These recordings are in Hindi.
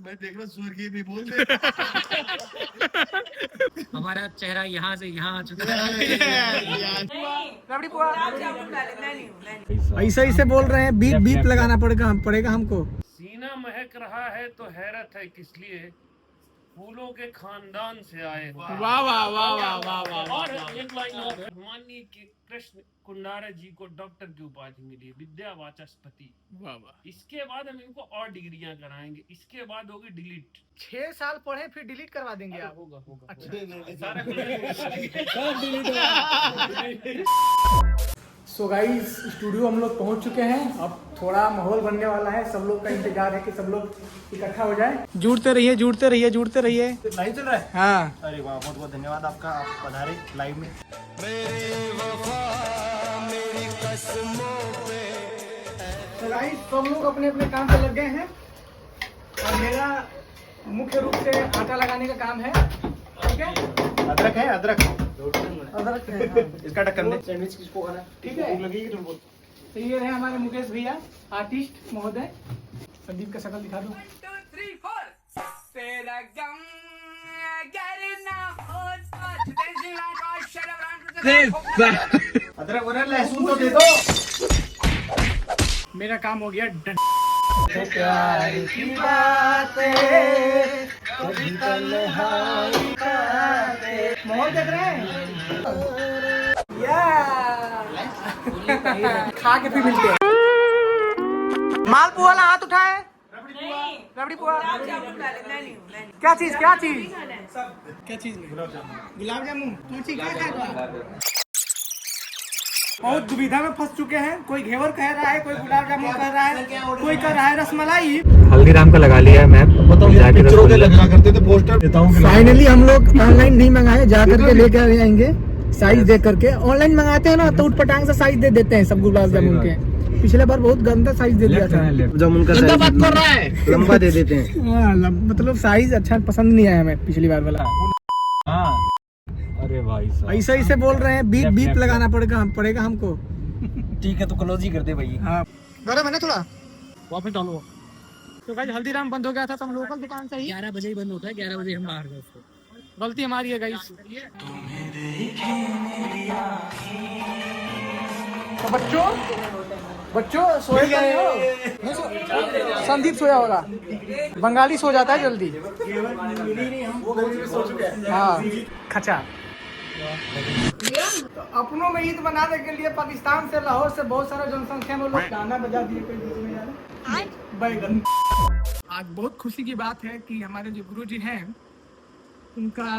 मैं देख रहा स्वर्गीय भी बोल दे। हमारा चेहरा यहाँ से यहाँ आ चुका है। ऐसे ऐसे बोल रहे हैं, बीप बीप लगाना पड़ेगा हमको। सीना महक रहा है तो हैरत है किस लिए, फूलों के खानदान से आए। वाह वाह वाह वाह वाह वाह। और एक लाइन और, माननीय कृष्ण कुंडारा जी को डॉक्टर की उपाधि मिली, विद्या वाचस्पति। वाह वाह। इसके बाद हम इनको और डिग्रियां कराएंगे, इसके बाद होगी डिलीट। 6 साल पढ़े फिर डिलीट करवा देंगे आप? होगा होगा अच्छा। सारा सो गाइस, स्टूडियो हम लोग पहुंच चुके हैं। अब थोड़ा माहौल बनने वाला है, सब लोग का इंतजार है कि सब लोग इकट्ठा हो जाए। जुड़ते रहिए जुड़ते रहिए जुड़ते रहिए। लाइव चल रहा है? हाँ। अरे वाह, बहुत बहुत धन्यवाद आपका, आप पधारे लाइव में। तो गाइस, सब लोग अपने अपने काम पे लग गए हैं और मेरा मुख्य रूप से आटा लगाने का काम है। ठीक है, अदरक है, अदरक अदरक है, हाँ। इसका ढक्कन दे। सैंडविच किसको खाना है? ठीक है। भूख लगेगी तुमको। तो ये रहे हमारे मुकेश भैया, आर्टिस्ट महोदय। संदीप का शक्ल दिखा दो। अदरक वगैरह लहसुन तो दे दो। मेरा काम हो गया डन। प्यार की बातें कभी तन्हाई बातें। माहौल देख रहे हैं? खा के फिर मिलते हैं। मालपुआ वाला हाथ उठाए। रबड़ी पुआ। क्या चीज क्या चीज क्या चीज? गुलाब जामुन। कौन सी क्या खाएगा? बहुत दुविधा में फंस चुके हैं। कोई घेवर कह रहा है, कोई गुलाब जामुन कह रहा है, कोई कह रहा है रसमलाई। हल्दीराम का लगा लिया है मैप। पिक्चरों के लगा करते थे पोस्टर। देता हूँ फाइनली हम लोग ऑनलाइन नहीं मंगाए, जा करके लेकर आएंगे साइज देख करके। ऑनलाइन मंगाते हैं ना तो उठपटांग से साइज दे देते हैं सब गुलाब जामुन के। पिछले बार बहुत गंदा साइज दे दिया था। जामुन का गंदा बात कर रहा है। लंबा दे देते हैं। मतलब साइज अच्छा पसंद नहीं आया हमें पिछली बार वाला। अरे भाई साहब, ऐसे ऐसे बोल रहे हैं, बीप बीप लगाना पड़ेगा हमको। ठीक है, तो क्लोज ही कर दे भाई। हाँ, गरम है ना थोड़ा, वापस डालो। तो गाइस, हल्दीराम बंद हो गया था तो हम लोकल दुकान से ही 11 बजे ही बंद होता है, 11 बजे हम बाहर गए उसको। गलती हमारी है गाइस। तो बच्चों सोए गए हो? संदीप सोया होगा। बंगाली सो जाता है जल्दी। हाँ, खचा। तो अपनों में ईद मनाने के लिए पाकिस्तान से, लाहौर से बहुत सारा जनसंख्या में लोग गाना बजा दिए। कोई बीच में जाने बैगन। आज बहुत खुशी की बात है कि हमारे जो गुरुजी हैं उनका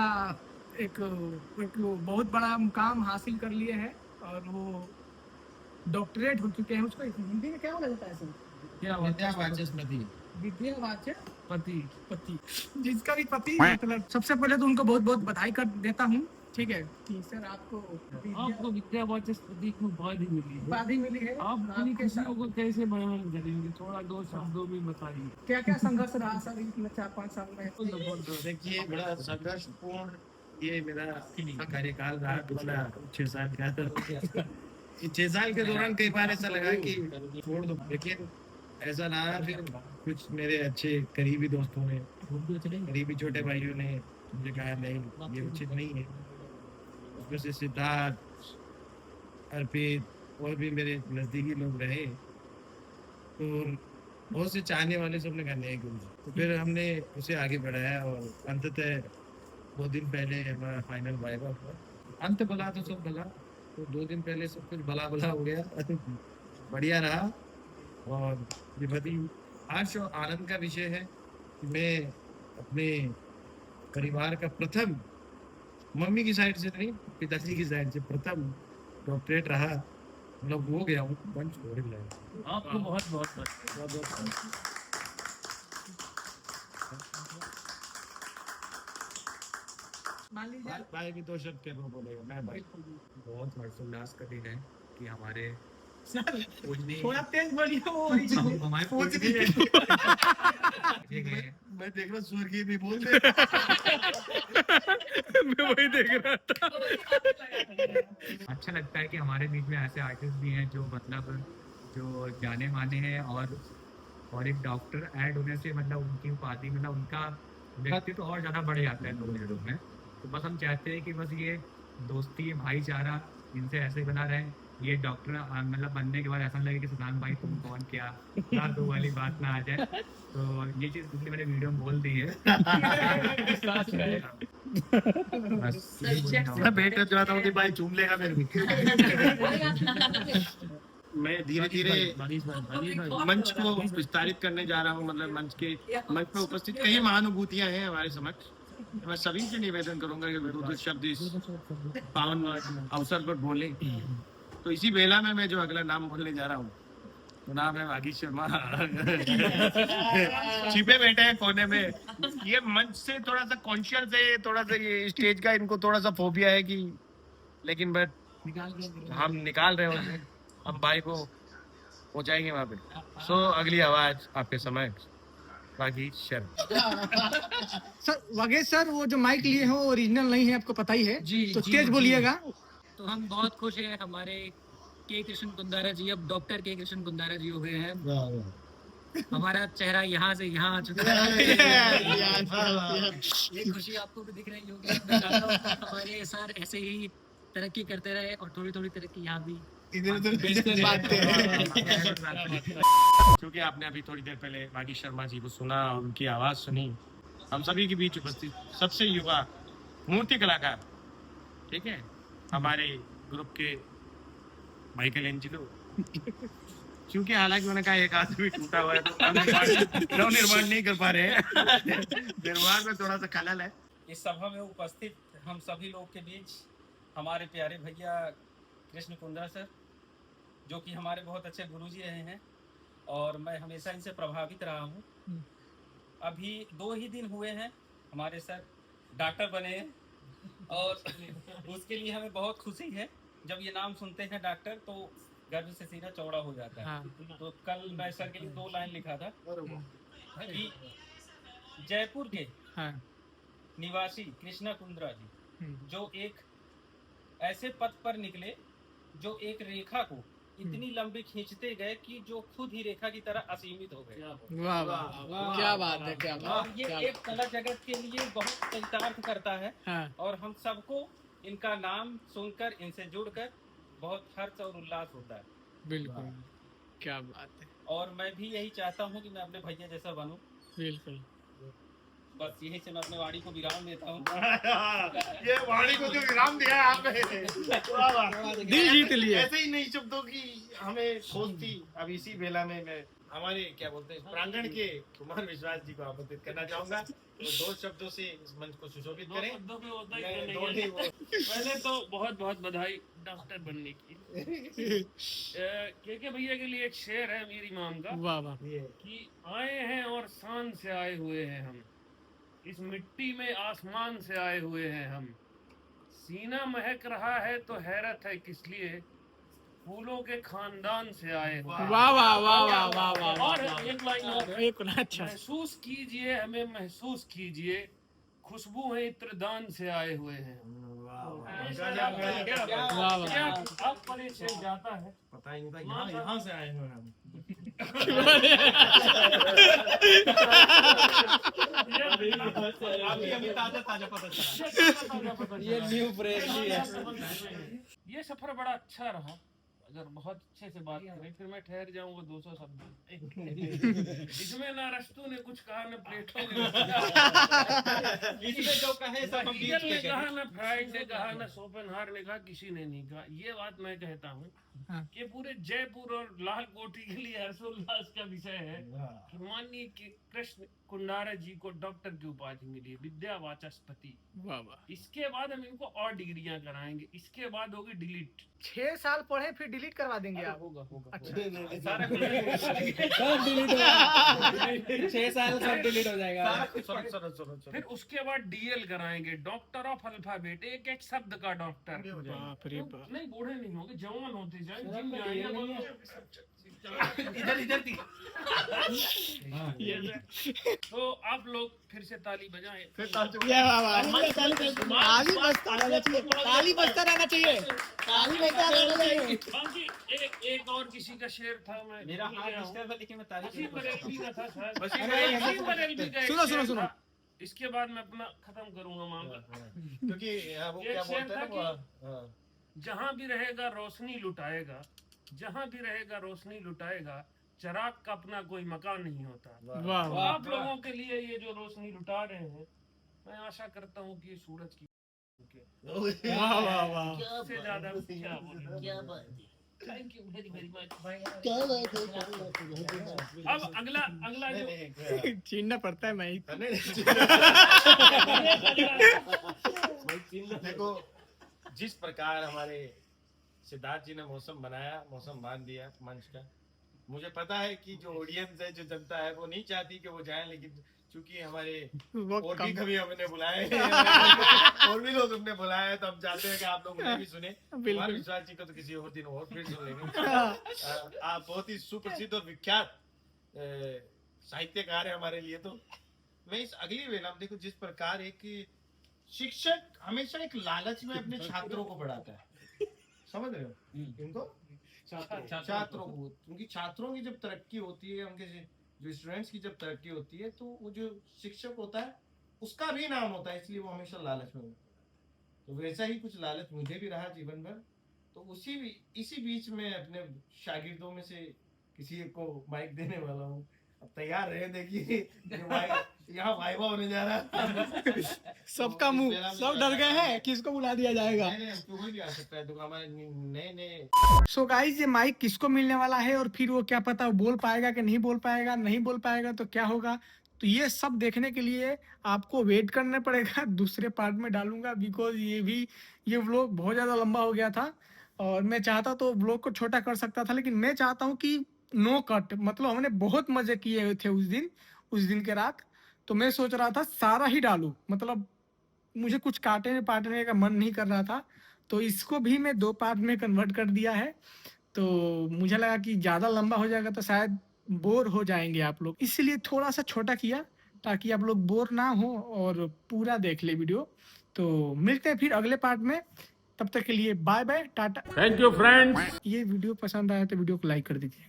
एक बहुत बड़ा मुकाम हासिल कर लिए है और वो डॉक्टरेट हो चुके हैं। उसको हिंदी में क्या बोला जाता है? पति जिसका भी पति, मतलब सबसे पहले तो उनको बहुत बहुत बधाई कर देता हूँ। ठीक है कि सर आपको विद्या वाचस्पति की उपाधि मिली है। उपाधि मिली है। आप अपनी खुशियों को कैसे बयान करेंगे, थोड़ा दो शब्दों में बताइए। क्या क्या संघर्ष रहा सर इन 4-5 साल में? देखिए, बड़ा संघर्षपूर्ण ये मेरा कार्यकाल रहा। पिछला 6 साल का। 6 साल के दौरान कई बार ऐसा लगा कि छोड़ दो, लेकिन ऐसा रहा। फिर कुछ मेरे अच्छे करीबी दोस्तों ने, करीबी छोटे भाइयों ने मुझे कहा नहीं, ये उचित नहीं है। उसमें से सिद्धार्थ, अर्पित और भी मेरे नज़दीकी लोग रहे, तो बहुत से चाहने वाले सबने कहा नहीं गुरु। तो फिर हमने उसे आगे बढ़ाया और अंततः 2 दिन पहले हमारा फाइनल वाइवा हुआ। अंत भला तो सब भला, तो 2 दिन पहले सब कुछ भला भला हो गया। बढ़िया रहा और विभूति हर्ष और आनंद का विषय है कि मैं अपने परिवार का प्रथम, मम्मी की साइड से नहीं, पिताजी की साइड से प्रथम डॉक्टरेट रहा। मतलब हो गया हूँ, बंच हो रही है। आपको बहुत बहुत भाई भी 2 शब्द के बोलेगा। मैं भाई बहुत हर्षोल्लास का दिन है कि हमारे थोड़ा तेज बोलिए। मैं देख रहा स्वर्गीय भी बोल दे। मैं वही देख रहा था। अच्छा लगता है कि हमारे बीच में ऐसे आर्टिस्ट भी हैं जो मतलब जो जाने माने हैं और और एक डॉक्टर ऐड होने से मतलब उनकी उपाधि मतलब उनका व्यक्तित्व और ज़्यादा बढ़ जाता है लोगों में। तो बस हम चाहते हैं कि बस ये दोस्ती भाईचारा इनसे ऐसे बना रहे। ये डॉक्टर मतलब बनने के बाद ऐसा लगे कि सुल्तान भाई तुम कौन क्या रात दो वाली बात ना आ जाए। तो ये चीज़ इसलिए मैंने वीडियो में बोल दी है। बस यही बोलना चाहूँगा। मैं वेट कर जाता हूँ कि भाई चूम लेगा मेरे भी। मैं धीरे धीरे मंच को विस्तारित करने जा रहा हूँ, मतलब मंच पे उपस्थित कई महानुभूतियां हैं हमारे समक्ष। मैं सभी से निवेदन करूंगा कि दो शब्द इस पावन अवसर पर बोले। तो इसी बेला में मैं जो अगला नाम बोलने जा रहा हूँ तो नाम है वागीश शर्मा। छिपे बैठे हैं कोने में। ये मंच से थोड़ा सा कॉन्शियस है, थोड़ा सा ये स्टेज का इनको थोड़ा सा फोबिया है कि, लेकिन बट हम निकाल रहे हैं, हम भाई को पहुंचाएंगे वहां पे। सो अगली आवाज आपके समय वागीश शर्मा। सर वगैरह सर वो जो माइक लिए हैं वो ओरिजिनल नहीं है, आपको पता ही है। जी, तो जी, तेज जी। बोलिएगा। तो हम बहुत खुश हैं, हमारे के कृष्ण कुंदारा जी अब डॉक्टर के कृष्ण कुंदारा जी हो गए हैं। हमारा चेहरा यहाँ से यहाँ आ चुका है। ये खुशी आपको भी दिख रही होगी। मैं चाहता हूँ कि हमारे सर ऐसे ही तरक्की करते रहे और थोड़ी थोड़ी तरक्की यहाँ भी। क्योंकि आपने अभी थोड़ी देर पहले वागीश शर्मा जी को सुना और उनकी आवाज सुनी, हम सभी के बीच उपस्थित सबसे युवा मूर्ति कलाकार, ठीक है, हमारे ग्रुप के माइकल एंजेलो। क्योंकि हालांकि उन्होंने कहा एक हाथ भी टूटा हुआ है तो नव निर्माण नहीं कर पा रहे हैं। निर्माण में थोड़ा सा खलल है। इस सभा में उपस्थित हम सभी लोग के बीच हमारे प्यारे भैया कृष्ण कुंद्रा सर, जो कि हमारे बहुत अच्छे गुरुजी रहे हैं और मैं हमेशा इनसे प्रभावित रहा हूँ। अभी 2 ही दिन हुए हैं हमारे सर डॉक्टर बने हैं और उसके लिए हमें बहुत खुशी है। जब ये नाम सुनते हैं डॉक्टर तो गर्व से सीना चौड़ा हो जाता है। हाँ। तो कल मैं सर के लिए 2 लाइन लिखा था कि जयपुर के हाँ। निवासी कृष्णा कुंद्रा जी जो एक ऐसे पथ पर निकले जो एक रेखा को इतनी लंबी खींचते गए कि जो खुद ही रेखा की तरह असीमित हो गए। वाह वाह, क्या बात है, क्या और बात ये एक कला जगत के लिए बहुत चरितार्थ करता है हाँ। और हम सबको इनका नाम सुनकर इनसे जुड़कर बहुत हर्ष और उल्लास होता है। बिल्कुल, क्या बात है। और मैं भी यही चाहता हूँ कि मैं अपने भैया जैसा बनूं। बिल्कुल। बस यही से मैं अपने वाणी को विराम देता हूँ। ये वाणी को जो विराम दिया है आपने, दिल जीत लिए। ऐसे ही नहीं शब्दों की हमें खोज थी। अब इसी बेला में मैं हमारे क्या बोलते हैं प्रांगण के कुमार विश्वास जी को आमंत्रित करना चाहूंगा तो 2 शब्दों से इस मंच को सुशोभित करें। पहले तो बहुत बहुत बधाई डॉक्टर बनने की। के भैया के लिए एक शेर है मेरी माम का वाह वाह। कि आए हैं और शान से आए हुए हैं हम, इस मिट्टी में आसमान से आए हुए हैं हम, सीना महक रहा है तो हैरत है किस लिए, फूलों के खानदान से आए हुए हैं। वाह वाह वाह वाह वाह वाह। और एक लाइन और है, एक अच्छा। महसूस कीजिए हमें महसूस कीजिए, खुशबू है इत्रदान से आए हुए हैं। वाह वाह। अब परिचय जाता है, पता ही नहीं था यहाँ से आए हुए हम। ये न्यू फ्रेशली है। ये सफर बड़ा अच्छा रहा। अगर बहुत अच्छे से बात करें फिर मैं ठहर जाऊंगा 200 शब्द। इसमें ना अरस्तू ने कुछ कहा ना प्लेटो ने इसमें जो कहे सब हम बीच ने के कहा ना फ्राइड ने कहा ना शोपेनहावर ने कहा, किसी ने नहीं कहा। ये बात मैं कहता हूँ हाँ। कि पूरे जयपुर और लाल कोठी के लिए हर्षोल्लास का विषय है कि माननीय कृष्ण कुंडारा जी को डॉक्टर की उपाधि मिली, विद्या वाचस्पति। वाह वाह। इसके बाद हम इनको और डिग्रियां कराएंगे, इसके बाद होगी डिलीट। 6 साल पढ़े फिर डिलीट करवा देंगे आप? होगा होगा अच्छा। सारा सब डिलीट हो 6 साल सब डिलीट हो जाएगा। फिर उसके बाद डीएल कराएंगे, डॉक्टर ऑफ अल्फाबेट, एक एक शब्द का डॉक्टर। बाप रे बाप। नहीं बूढ़े नहीं होंगे, जवान होते जाए, जिम जाएंगे। इधर इधर थी। तो आप लोग फिर से ताली बजाएं। ताली बजता रहना चाहिए। बाकी एक और किसी का शेर था, मैं मेरा भूल हाथ गया हूँ। डिस्टर्ब है, लेकिन मैं तारीफ वसीम बरेलवी का था शायद। वसीम वसीम बरेलवी का एक सुनो, शेर सुनो। था। इसके बाद मैं अपना खत्म करूंगा मामला। क्योंकि वो ये क्या शेर बोलते हैं था ना वो, जहां भी रहेगा रोशनी लुटाएगा, जहां भी रहेगा रोशनी लुटाएगा, चिराग का अपना कोई मकान नहीं होता। वाह तो वाह। आप लोगों के लिए ये जो रोशनी लुटा रहे हैं, मैं आशा करता हूँ कि ये सूरज की वाह वाह वाह। से ज्यादा क्या बोलूं। Thank you very very much. अब अगला जो छीनना पड़ता है माइक। देखो, जिस प्रकार हमारे सिद्धार्थ जी ने मौसम बनाया, मौसम बांध दिया मंच का, मुझे पता है कि जो ऑडियंस है, जो जनता है, वो नहीं चाहती कि वो जाए, लेकिन चूंकि हमारे और भी कभी हमने बुलाए और भी लोग हमने बुलाए हैं, तो हम चाहते हैं कि आप लोग उन्हें भी सुने। हमारे विश्वास जी को तो किसी और दिन और फिर सुन लेंगे। आप बहुत ही सुप्रसिद्ध और विख्यात साहित्यकार है हमारे लिए। तो मैं इस अगली वेला में देखो, जिस प्रकार एक शिक्षक हमेशा एक लालच में अपने छात्रों को पढ़ाता है, समझ रहे हो इनको, छात्रों को, उनकी छात्रों की जब तरक्की होती है, उनके जो स्टूडेंट्स की जब तरक्की होती है, तो वो जो शिक्षक होता है उसका भी नाम होता है, इसलिए वो हमेशा लालच में होता है। तो वैसा ही कुछ लालच मुझे भी रहा जीवन भर। तो इसी बीच में अपने शागिर्दों में से किसी एक को माइक देने वाला हूँ। अब तैयार रहे, देखिए यहाँ वाइवा होने जा रहा है। सबका मुंह, सब डर गए हैं किसको बुला दिया जाएगा। कोई भी आ सकता है, तो हमारे नए सो गाइस, ये माइक किसको मिलने वाला है और फिर वो क्या पता वो बोल पाएगा कि नहीं बोल पाएगा, नहीं बोल पाएगा तो क्या होगा। तो ये सब देखने के लिए आपको वेट करना पड़ेगा। दूसरे पार्ट में डालूंगा, बिकॉज ये व्लॉग बहुत ज़्यादा लंबा हो गया था और मैं चाहता तो व्लॉग को छोटा कर सकता था, लेकिन मैं चाहता हूँ कि नो कट। मतलब हमने बहुत मजे किए हुए थे उस दिन के रात। तो मैं सोच रहा था सारा ही डालूं, मतलब मुझे कुछ काटने का मन नहीं कर रहा था। तो इसको भी मैं 2 पार्ट में कन्वर्ट कर दिया है। तो मुझे लगा कि ज़्यादा लंबा हो जाएगा तो शायद बोर हो जाएंगे आप लोग, इसलिए थोड़ा सा छोटा किया ताकि आप लोग बोर ना हो और पूरा देख ले वीडियो। तो मिलते हैं फिर अगले पार्ट में, तब तक के लिए bye bye, tata. Thank you friends. ये वीडियो पसंद आया तो वीडियो को लाइक कर दीजिए।